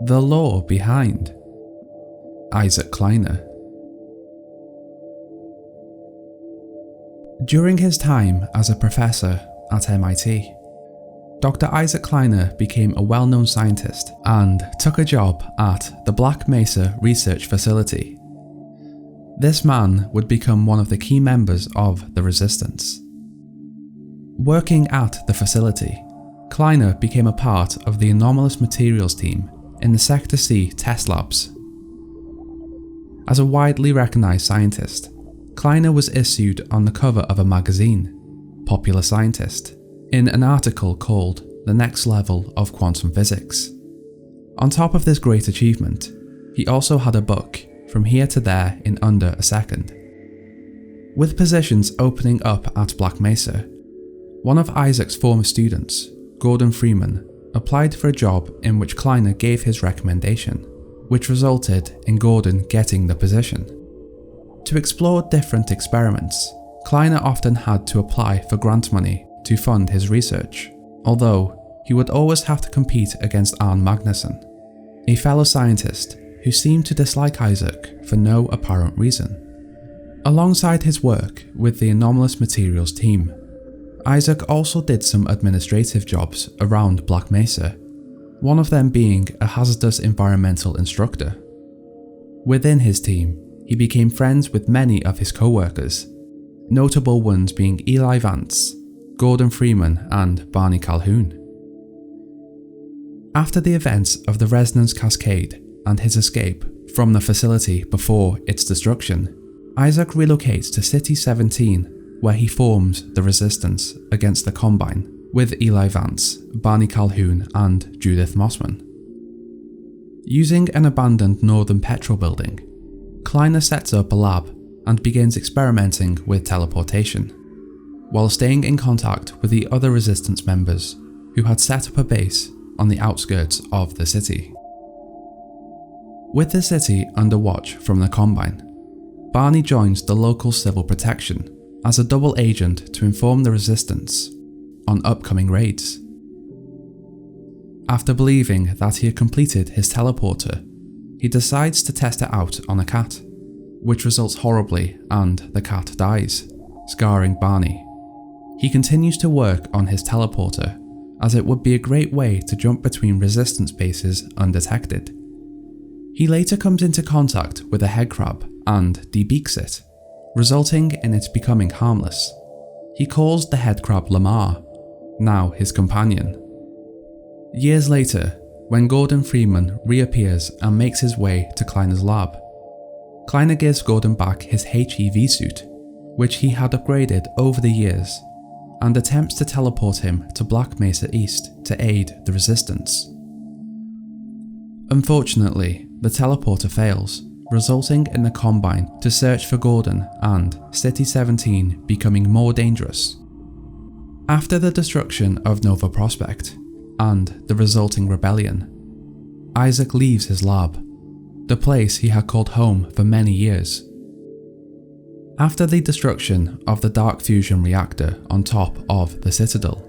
The lore behind Isaac Kleiner. During his time as a professor at MIT, Dr. Isaac Kleiner became a well-known scientist and took a job at the Black Mesa Research Facility. This man would become one of the key members of the Resistance. Working at the facility, Kleiner became a part of the anomalous materials team in the Sector C test labs. As a widely recognized scientist, Kleiner was issued on the cover of a magazine, Popular Scientist, in an article called The Next Level of Quantum Physics. On top of this great achievement, he also had a book, From Here to There in Under a Second. With positions opening up at Black Mesa, one of Isaac's former students, Gordon Freeman, applied for a job in which Kleiner gave his recommendation, which resulted in Gordon getting the position. To explore different experiments, Kleiner often had to apply for grant money to fund his research, although he would always have to compete against Arne Magnusson, a fellow scientist who seemed to dislike Isaac for no apparent reason. Alongside his work with the anomalous materials team, Isaac also did some administrative jobs around Black Mesa, one of them being a hazardous environmental instructor. Within his team, he became friends with many of his co-workers, notable ones being Eli Vance, Gordon Freeman and Barney Calhoun. After the events of the Resonance Cascade and his escape from the facility before its destruction, Isaac relocates to City 17, where he forms the Resistance against the Combine with Eli Vance, Barney Calhoun and Judith Mossman. Using an abandoned northern petrol building, Kleiner sets up a lab and begins experimenting with teleportation, while staying in contact with the other Resistance members who had set up a base on the outskirts of the city. With the city under watch from the Combine, Barney joins the local civil protection as a double agent to inform the Resistance on upcoming raids. After believing that he had completed his teleporter, he decides to test it out on a cat, which results horribly and the cat dies, scarring Barney. He continues to work on his teleporter, as it would be a great way to jump between Resistance bases undetected. He later comes into contact with a headcrab and debeaks it, resulting in it becoming harmless. He calls the headcrab Lamar, now his companion. Years later, when Gordon Freeman reappears and makes his way to Kleiner's lab, Kleiner gives Gordon back his HEV suit, which he had upgraded over the years, and attempts to teleport him to Black Mesa East to aid the Resistance. Unfortunately, the teleporter fails, resulting in the Combine to search for Gordon and City 17 becoming more dangerous. After the destruction of Nova Prospekt and the resulting rebellion, Isaac leaves his lab, the place he had called home for many years. After the destruction of the Dark Fusion reactor on top of the Citadel,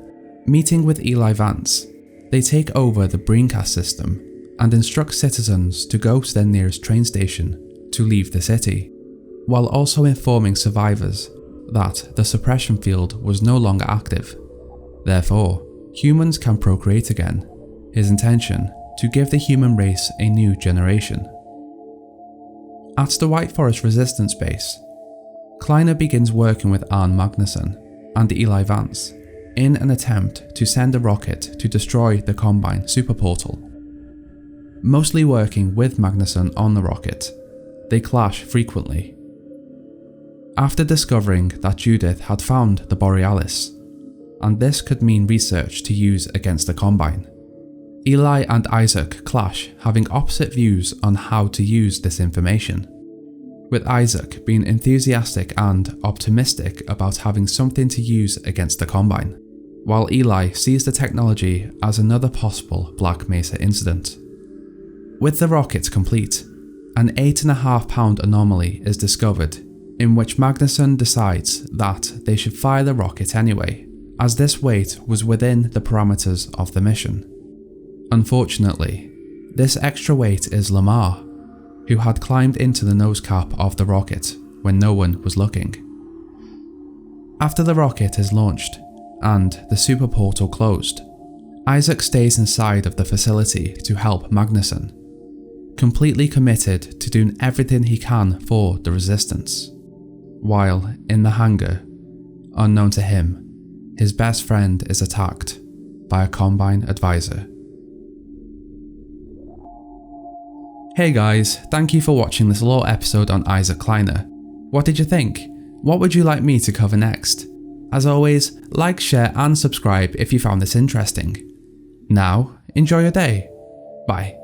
meeting with Eli Vance, they take over the Braincast system and instruct citizens to go to their nearest train station to leave the city, while also informing survivors that the suppression field was no longer active. Therefore, humans can procreate again, his intention to give the human race a new generation. At the White Forest Resistance base, Kleiner begins working with Arne Magnusson and Eli Vance in an attempt to send a rocket to destroy the Combine superportal. Mostly working with Magnusson on the rocket, they clash frequently. After discovering that Judith had found the Borealis, and this could mean research to use against the Combine, Eli and Isaac clash, having opposite views on how to use this information, with Isaac being enthusiastic and optimistic about having something to use against the Combine, while Eli sees the technology as another possible Black Mesa incident. With the rocket complete, an 8.5-pound anomaly is discovered, in which Magnusson decides that they should fire the rocket anyway, as this weight was within the parameters of the mission. Unfortunately, This extra weight is Lamar, who had climbed into the nose cap of the rocket when no one was looking. After the rocket is launched and the super portal closed, Isaac stays inside of the facility to help Magnuson, completely committed to doing everything he can for the Resistance. While in the hangar, unknown to him, his best friend is attacked by a Combine advisor. Hey guys, thank you for watching this little episode on Isaac Kleiner. What did you think? What would you like me to cover next? As always, like, share and subscribe if you found this interesting. Now, enjoy your day. Bye.